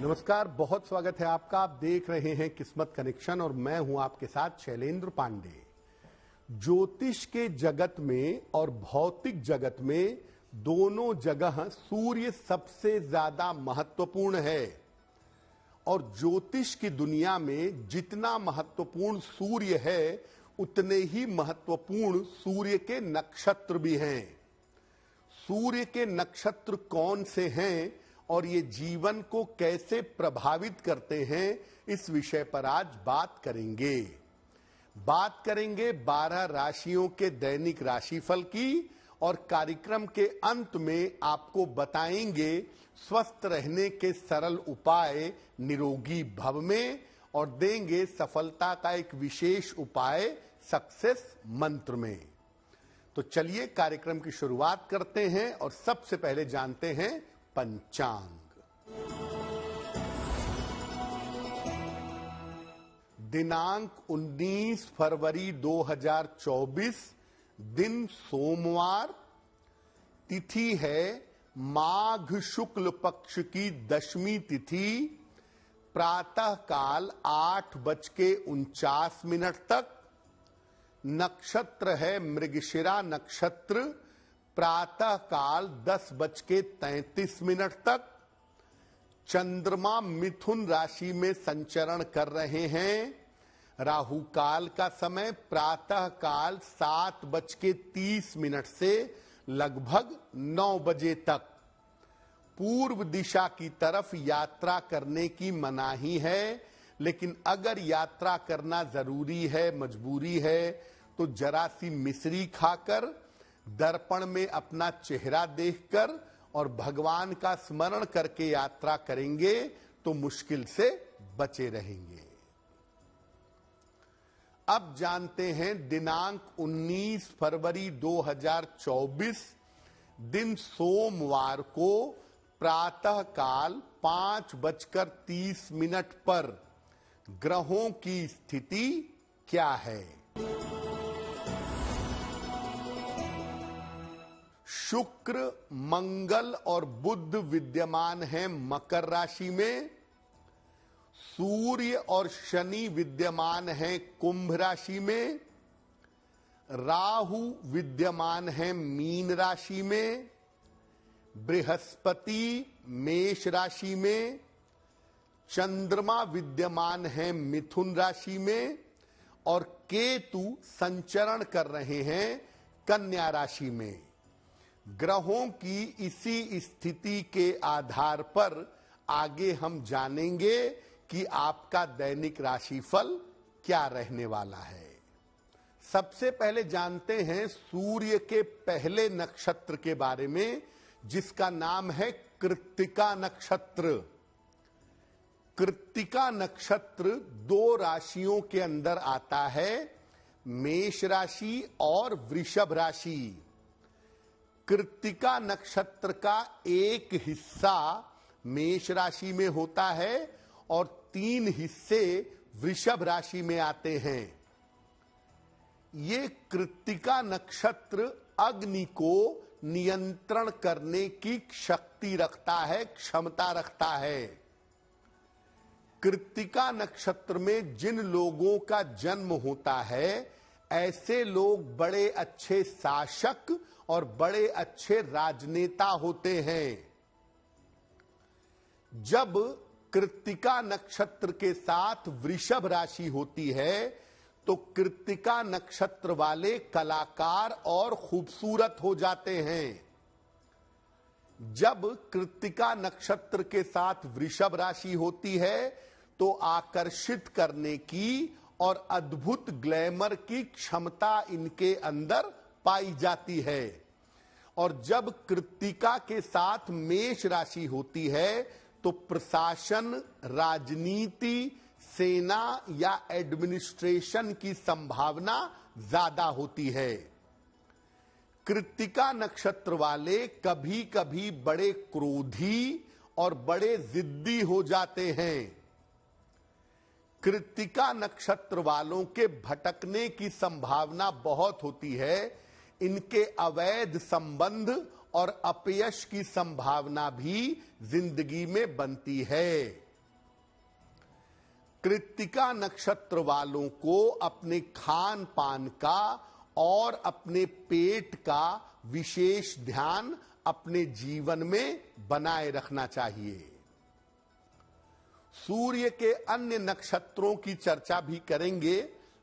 नमस्कार, बहुत स्वागत है आपका। आप देख रहे हैं किस्मत कनेक्शन और मैं हूं आपके साथ शैलेंद्र पांडे। ज्योतिष के जगत में और भौतिक जगत में दोनों जगह सूर्य सबसे ज्यादा महत्वपूर्ण है और ज्योतिष की दुनिया में जितना महत्वपूर्ण सूर्य है उतने ही महत्वपूर्ण सूर्य के नक्षत्र भी हैं। सूर्य के नक्षत्र कौन से हैं और ये जीवन को कैसे प्रभावित करते हैं, इस विषय पर आज बात करेंगे। 12 राशियों के दैनिक राशिफल की और कार्यक्रम के अंत में आपको बताएंगे स्वस्थ रहने के सरल उपाय निरोगी भव में और देंगे सफलता का एक विशेष उपाय सक्सेस मंत्र में। तो चलिए कार्यक्रम की शुरुआत करते हैं और सबसे पहले जानते हैं पंचांग। दिनांक 19 फरवरी 2024, दिन सोमवार, तिथि है माघ शुक्ल पक्ष की दशमी तिथि, प्रातः काल 8:49 तक। नक्षत्र है मृगशिरा नक्षत्र, प्रातः काल 10:33 तक। चंद्रमा मिथुन राशि में संचरण कर रहे हैं। राहु काल का समय प्रातः काल 7:30 से लगभग 9 बजे तक। पूर्व दिशा की तरफ यात्रा करने की मनाही है, लेकिन अगर यात्रा करना जरूरी है, मजबूरी है, तो जरा सी मिश्री खाकर, दर्पण में अपना चेहरा देखकर और भगवान का स्मरण करके यात्रा करेंगे तो मुश्किल से बचे रहेंगे। अब जानते हैं दिनांक 19 फरवरी 2024, दिन सोमवार को प्रातः काल 5:30 पर ग्रहों की स्थिति क्या है। शुक्र, मंगल और बुध विद्यमान हैं मकर राशि में। सूर्य और शनि विद्यमान हैं कुंभ राशि में। राहु विद्यमान हैं मीन राशि में। बृहस्पति मेष राशि में। चंद्रमा विद्यमान हैं मिथुन राशि में और केतु संचरण कर रहे हैं कन्या राशि में। ग्रहों की इसी स्थिति के आधार पर आगे हम जानेंगे कि आपका दैनिक राशिफल क्या रहने वाला है। सबसे पहले जानते हैं सूर्य के पहले नक्षत्र के बारे में, जिसका नाम है कृत्तिका नक्षत्र। कृत्तिका नक्षत्र 2 राशियों के अंदर आता है, मेष राशि और वृषभ राशि। कृत्तिका नक्षत्र का एक हिस्सा मेष राशि में होता है और 3 हिस्से वृषभ राशि में आते हैं। ये कृत्तिका नक्षत्र अग्नि को नियंत्रण करने की शक्ति रखता है, क्षमता रखता है। कृत्तिका नक्षत्र में जिन लोगों का जन्म होता है, ऐसे लोग बड़े अच्छे शासक और बड़े अच्छे राजनेता होते हैं। जब कृत्तिका नक्षत्र के साथ वृषभ राशि होती है तो कृत्तिका नक्षत्र वाले कलाकार और खूबसूरत हो जाते हैं। जब कृत्तिका नक्षत्र के साथ वृषभ राशि होती है तो आकर्षित करने की और अद्भुत ग्लैमर की क्षमता इनके अंदर पाई जाती है। और जब कृत्तिका के साथ मेष राशि होती है तो प्रशासन, राजनीति, सेना या एडमिनिस्ट्रेशन की संभावना ज्यादा होती है। कृत्तिका नक्षत्र वाले कभी कभी बड़े क्रोधी और बड़े जिद्दी हो जाते हैं। कृत्तिका नक्षत्र वालों के भटकने की संभावना बहुत होती है। इनके अवैध संबंध और अपयश की संभावना भी जिंदगी में बनती है। कृत्तिका नक्षत्र वालों को अपने खान पान का और अपने पेट का विशेष ध्यान अपने जीवन में बनाए रखना चाहिए। सूर्य के अन्य नक्षत्रों की चर्चा भी करेंगे,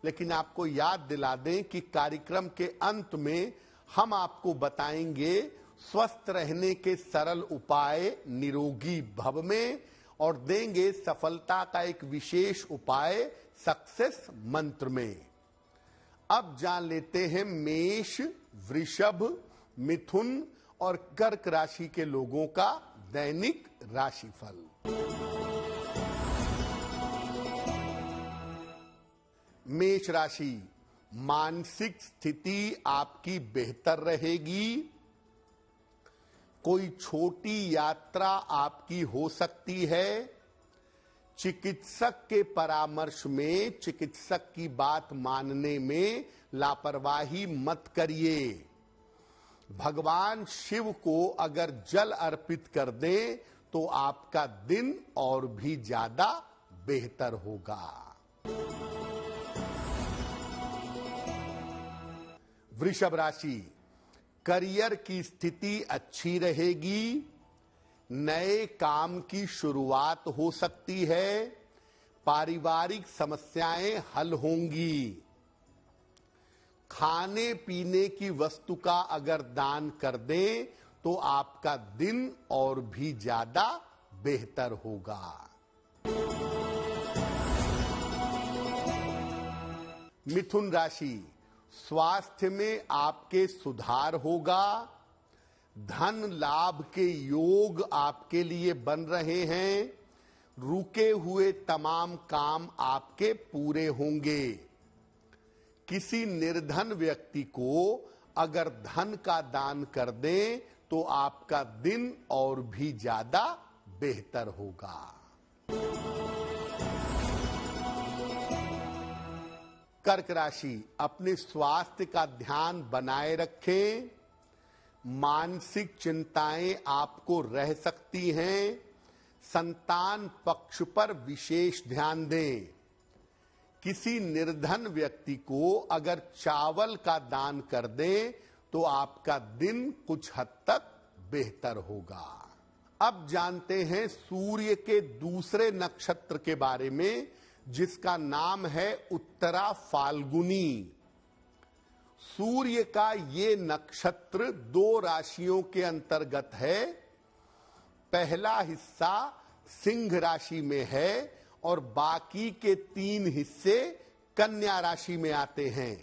लेकिन आपको याद दिला दें कि कार्यक्रम के अंत में हम आपको बताएंगे स्वस्थ रहने के सरल उपाय निरोगी भव में, और देंगे सफलता का एक विशेष उपाय सक्सेस मंत्र में। अब जान लेते हैं मेष, वृषभ, मिथुन और कर्क राशि के लोगों का दैनिक राशिफल। मेष राशि, मानसिक स्थिति आपकी बेहतर रहेगी। कोई छोटी यात्रा आपकी हो सकती है। चिकित्सक के परामर्श में चिकित्सक की बात मानने में लापरवाही मत करिए। भगवान शिव को अगर जल अर्पित कर दें तो आपका दिन और भी ज्यादा बेहतर होगा। वृषभ राशि, करियर की स्थिति अच्छी रहेगी। नए काम की शुरुआत हो सकती है। पारिवारिक समस्याएं हल होंगी। खाने पीने की वस्तु का अगर दान कर दें तो आपका दिन और भी ज्यादा बेहतर होगा। मिथुन राशि, स्वास्थ्य में आपके सुधार होगा। धन लाभ के योग आपके लिए बन रहे हैं। रुके हुए तमाम काम आपके पूरे होंगे। किसी निर्धन व्यक्ति को अगर धन का दान कर दें तो आपका दिन और भी ज्यादा बेहतर होगा। कर्क राशि, अपने स्वास्थ्य का ध्यान बनाए रखें। मानसिक चिंताएं आपको रह सकती हैं। संतान पक्ष पर विशेष ध्यान दें। किसी निर्धन व्यक्ति को अगर चावल का दान कर दें तो आपका दिन कुछ हद तक बेहतर होगा। अब जानते हैं सूर्य के दूसरे नक्षत्र के बारे में, जिसका नाम है उत्तरा फाल्गुनी। सूर्य का ये नक्षत्र 2 राशियों के अंतर्गत है। पहला हिस्सा सिंह राशि में है और बाकी के 3 हिस्से कन्या राशि में आते हैं।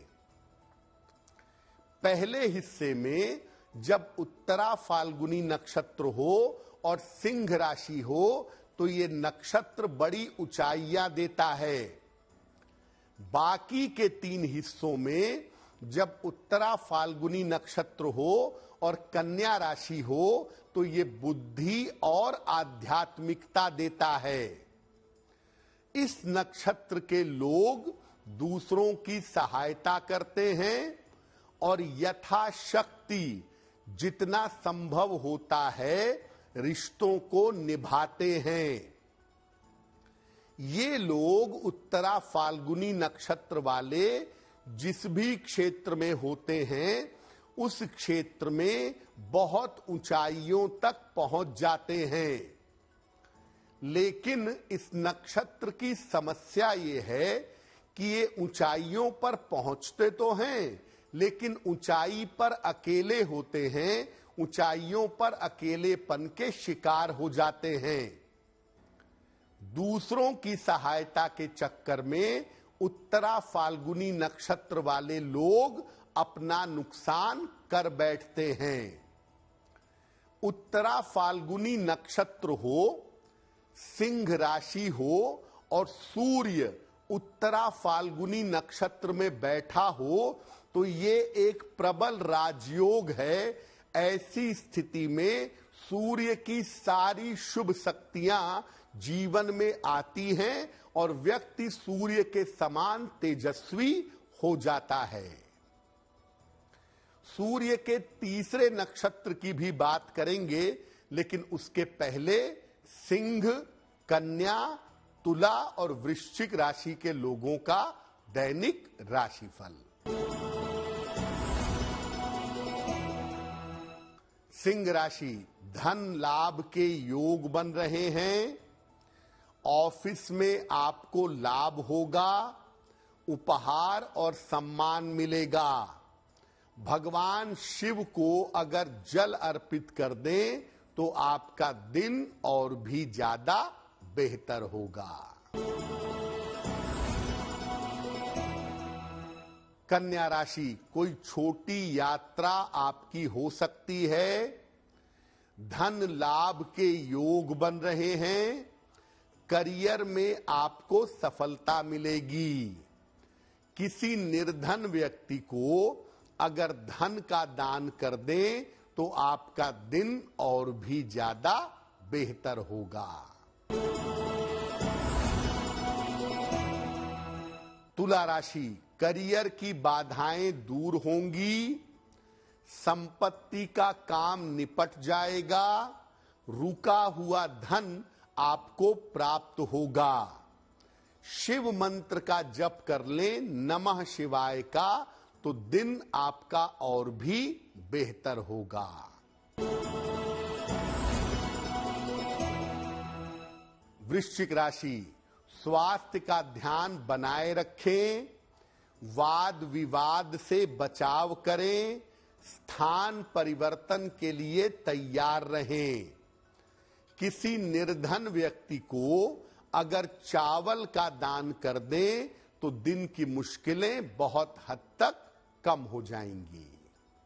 पहले हिस्से में जब उत्तरा फाल्गुनी नक्षत्र हो और सिंह राशि हो तो ये नक्षत्र बड़ी ऊंचाइयां देता है। बाकी के 3 हिस्सों में जब उत्तरा फाल्गुनी नक्षत्र हो और कन्या राशि हो तो ये बुद्धि और आध्यात्मिकता देता है। इस नक्षत्र के लोग दूसरों की सहायता करते हैं और यथाशक्ति जितना संभव होता है रिश्तों को निभाते हैं। ये लोग उत्तरा फाल्गुनी नक्षत्र वाले जिस भी क्षेत्र में होते हैं उस क्षेत्र में बहुत ऊंचाइयों तक पहुंच जाते हैं। लेकिन इस नक्षत्र की समस्या ये है कि ये ऊंचाइयों पर पहुंचते तो हैं, लेकिन ऊंचाई पर अकेले होते हैं। ऊंचाइयों पर अकेलेपन के शिकार हो जाते हैं। दूसरों की सहायता के चक्कर में उत्तरा फाल्गुनी नक्षत्र वाले लोग अपना नुकसान कर बैठते हैं। उत्तरा फाल्गुनी नक्षत्र हो, सिंह राशि हो और सूर्य उत्तरा फाल्गुनी नक्षत्र में बैठा हो तो ये एक प्रबल राजयोग है। ऐसी स्थिति में सूर्य की सारी शुभ शक्तियां जीवन में आती हैं और व्यक्ति सूर्य के समान तेजस्वी हो जाता है। सूर्य के तीसरे नक्षत्र की भी बात करेंगे, लेकिन उसके पहले सिंह, कन्या तुला और वृश्चिक राशि के लोगों का दैनिक राशिफल। सिंह राशि, धन लाभ के योग बन रहे हैं। ऑफिस में आपको लाभ होगा, उपहार और सम्मान मिलेगा। भगवान शिव को अगर जल अर्पित कर दें तो आपका दिन और भी ज्यादा बेहतर होगा। कन्या राशि, कोई छोटी यात्रा आपकी हो सकती है। धन लाभ के योग बन रहे हैं। करियर में आपको सफलता मिलेगी। किसी निर्धन व्यक्ति को अगर धन का दान कर दें तो आपका दिन और भी ज्यादा बेहतर होगा। तुला राशि, करियर की बाधाएं दूर होंगी। संपत्ति का काम निपट जाएगा। रुका हुआ धन आपको प्राप्त होगा। शिव मंत्र का जप कर लें, नमः शिवाय का, तो दिन आपका और भी बेहतर होगा। वृश्चिक राशि, स्वास्थ्य का ध्यान बनाए रखें। वाद विवाद से बचाव करें। स्थान परिवर्तन के लिए तैयार रहें। किसी निर्धन व्यक्ति को अगर चावल का दान कर दें तो दिन की मुश्किलें बहुत हद तक कम हो जाएंगी।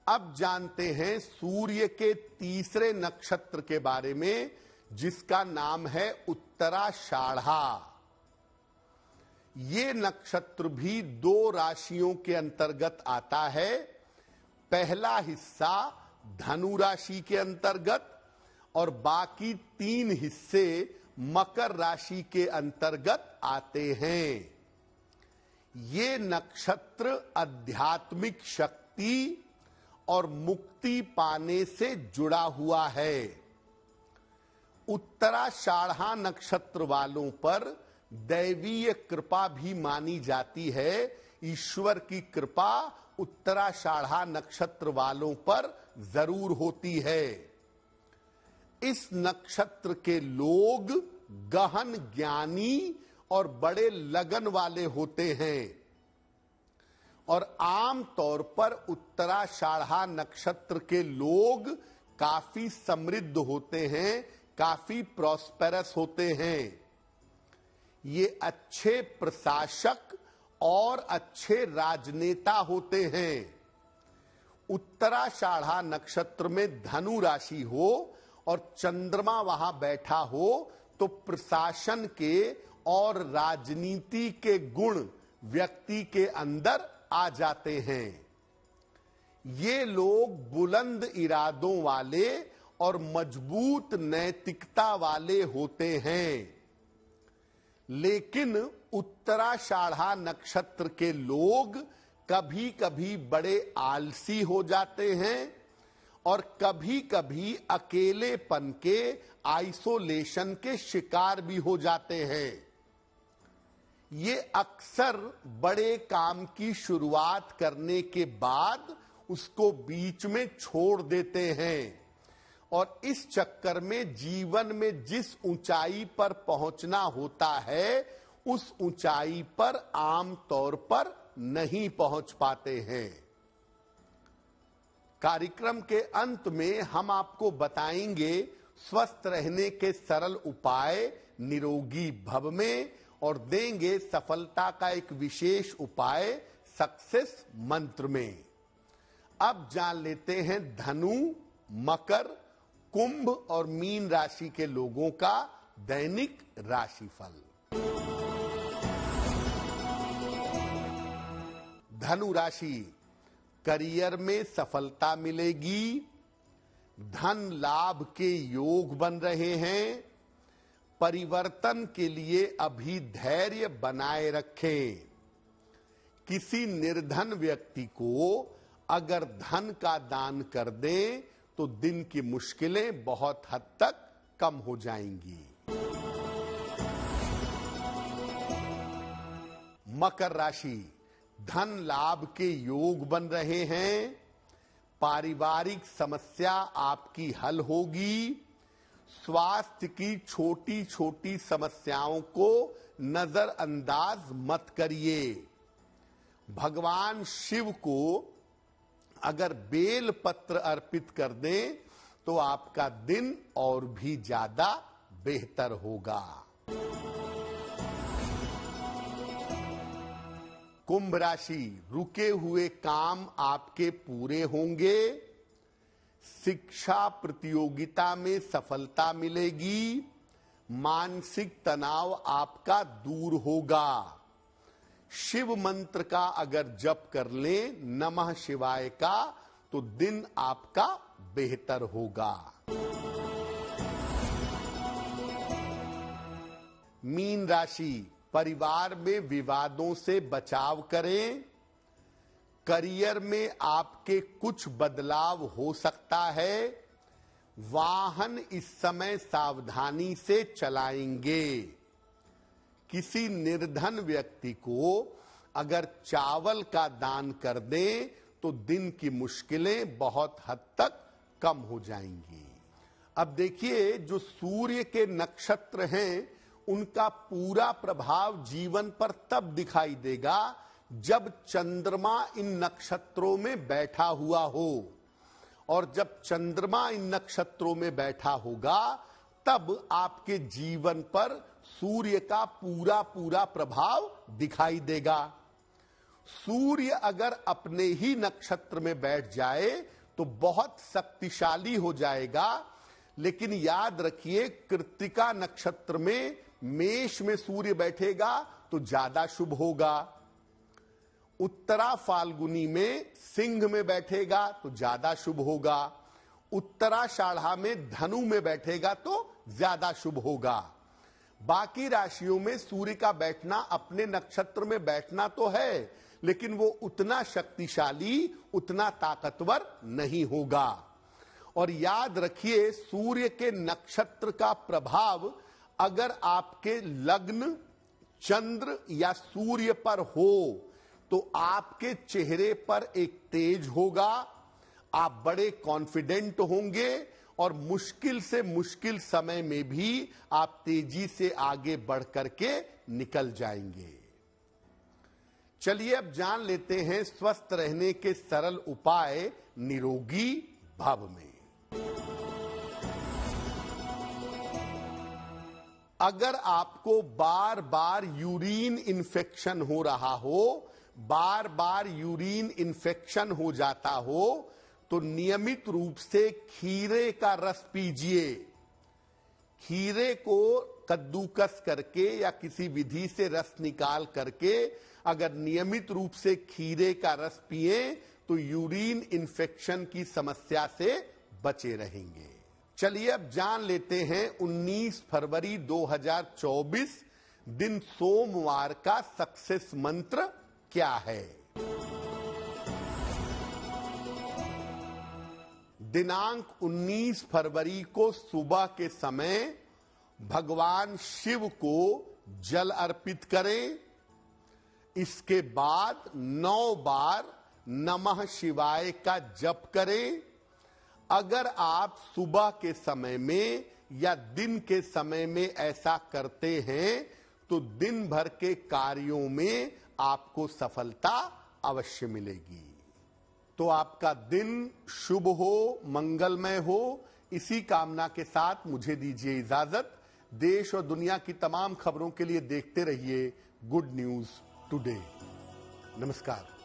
अब जानते हैं सूर्य के तीसरे नक्षत्र के बारे में, जिसका नाम है उत्तराषाढ़ा। ये नक्षत्र भी 2 राशियों के अंतर्गत आता है। पहला हिस्सा धनु राशि के अंतर्गत और बाकी 3 हिस्से मकर राशि के अंतर्गत आते हैं। ये नक्षत्र आध्यात्मिक शक्ति और मुक्ति पाने से जुड़ा हुआ है। उत्तराषाढ़ा नक्षत्र वालों पर दैवीय कृपा भी मानी जाती है। ईश्वर की कृपा उत्तराषाढ़ा नक्षत्र वालों पर जरूर होती है। इस नक्षत्र के लोग गहन ज्ञानी और बड़े लगन वाले होते हैं और आम तौर पर उत्तराषाढ़ा नक्षत्र के लोग काफी समृद्ध होते हैं, काफी प्रॉस्पेरस होते हैं। ये अच्छे प्रशासक और अच्छे राजनेता होते हैं। उत्तराषाढ़ा नक्षत्र में धनु राशि हो और चंद्रमा वहां बैठा हो तो प्रशासन के और राजनीति के गुण व्यक्ति के अंदर आ जाते हैं। ये लोग बुलंद इरादों वाले और मजबूत नैतिकता वाले होते हैं। लेकिन उत्तराषाढ़ा नक्षत्र के लोग कभी कभी बड़े आलसी हो जाते हैं और कभी कभी अकेलेपन के, आइसोलेशन के शिकार भी हो जाते हैं। ये अक्सर बड़े काम की शुरुआत करने के बाद उसको बीच में छोड़ देते हैं और इस चक्कर में जीवन में जिस ऊंचाई पर पहुंचना होता है उस ऊंचाई पर आम तौर पर नहीं पहुंच पाते हैं। कार्यक्रम के अंत में हम आपको बताएंगे स्वस्थ रहने के सरल उपाय निरोगी भव में और देंगे सफलता का एक विशेष उपाय सक्सेस मंत्र में। अब जान लेते हैं धनु, मकर, कुंभ और मीन राशि के लोगों का दैनिक राशिफल। धनु राशि, करियर में सफलता मिलेगी। धन लाभ के योग बन रहे हैं। परिवर्तन के लिए अभी धैर्य बनाए रखें। किसी निर्धन व्यक्ति को अगर धन का दान कर दें तो दिन की मुश्किलें बहुत हद तक कम हो जाएंगी। मकर राशि, धन लाभ के योग बन रहे हैं। पारिवारिक समस्या आपकी हल होगी। स्वास्थ्य की छोटी छोटी समस्याओं को नजरअंदाज मत करिए। भगवान शिव को अगर बेल पत्र अर्पित कर दें तो आपका दिन और भी ज्यादा बेहतर होगा। कुंभ राशि, रुके हुए काम आपके पूरे होंगे। शिक्षा प्रतियोगिता में सफलता मिलेगी। मानसिक तनाव आपका दूर होगा। शिव मंत्र का अगर जप कर लें, नमः शिवाय का, तो दिन आपका बेहतर होगा। मीन राशि, परिवार में विवादों से बचाव करें। करियर में आपके कुछ बदलाव हो सकता है। वाहन इस समय सावधानी से चलाएंगे। किसी निर्धन व्यक्ति को अगर चावल का दान कर दें तो दिन की मुश्किलें बहुत हद तक कम हो जाएंगी। अब देखिए, जो सूर्य के नक्षत्र हैं उनका पूरा प्रभाव जीवन पर तब दिखाई देगा जब चंद्रमा इन नक्षत्रों में बैठा हुआ हो। और जब चंद्रमा इन नक्षत्रों में बैठा होगा तब आपके जीवन पर सूर्य का पूरा पूरा प्रभाव दिखाई देगा। सूर्य अगर अपने ही नक्षत्र में बैठ जाए तो बहुत शक्तिशाली हो जाएगा। लेकिन याद रखिए, कृत्तिका नक्षत्र में मेष में सूर्य बैठेगा तो ज्यादा शुभ होगा। उत्तरा फाल्गुनी में सिंह में बैठेगा तो ज्यादा शुभ होगा। उत्तराषाढ़ा में धनु में बैठेगा तो ज्यादा शुभ होगा। बाकी राशियों में सूर्य का बैठना, अपने नक्षत्र में बैठना तो है, लेकिन वो उतना शक्तिशाली, उतना ताकतवर नहीं होगा। और याद रखिए, सूर्य के नक्षत्र का प्रभाव अगर आपके लग्न, चंद्र या सूर्य पर हो तो आपके चेहरे पर एक तेज होगा। आप बड़े कॉन्फिडेंट होंगे और मुश्किल से मुश्किल समय में भी आप तेजी से आगे बढ़ करके निकल जाएंगे। चलिए अब जान लेते हैं स्वस्थ रहने के सरल उपाय निरोगी भव में। अगर आपको बार बार यूरिन इन्फेक्शन हो रहा हो, बार बार यूरिन इन्फेक्शन हो जाता हो, तो नियमित रूप से खीरे का रस पीजिए। खीरे को कद्दूकस करके या किसी विधि से रस निकाल करके अगर नियमित रूप से खीरे का रस पिए तो यूरिन इन्फेक्शन की समस्या से बचे रहेंगे। चलिए अब जान लेते हैं 19 फरवरी 2024 दिन सोमवार का सक्सेस मंत्र क्या है। दिनांक 19 फरवरी को सुबह के समय भगवान शिव को जल अर्पित करें। इसके बाद 9 बार नमः शिवाय का जप करें। अगर आप सुबह के समय में या दिन के समय में ऐसा करते हैं तो दिन भर के कार्यों में आपको सफलता अवश्य मिलेगी। तो आपका दिन शुभ हो, मंगलमय हो, इसी कामना के साथ मुझे दीजिए इजाजत। देश और दुनिया की तमाम खबरों के लिए देखते रहिए गुड न्यूज टुडे। नमस्कार।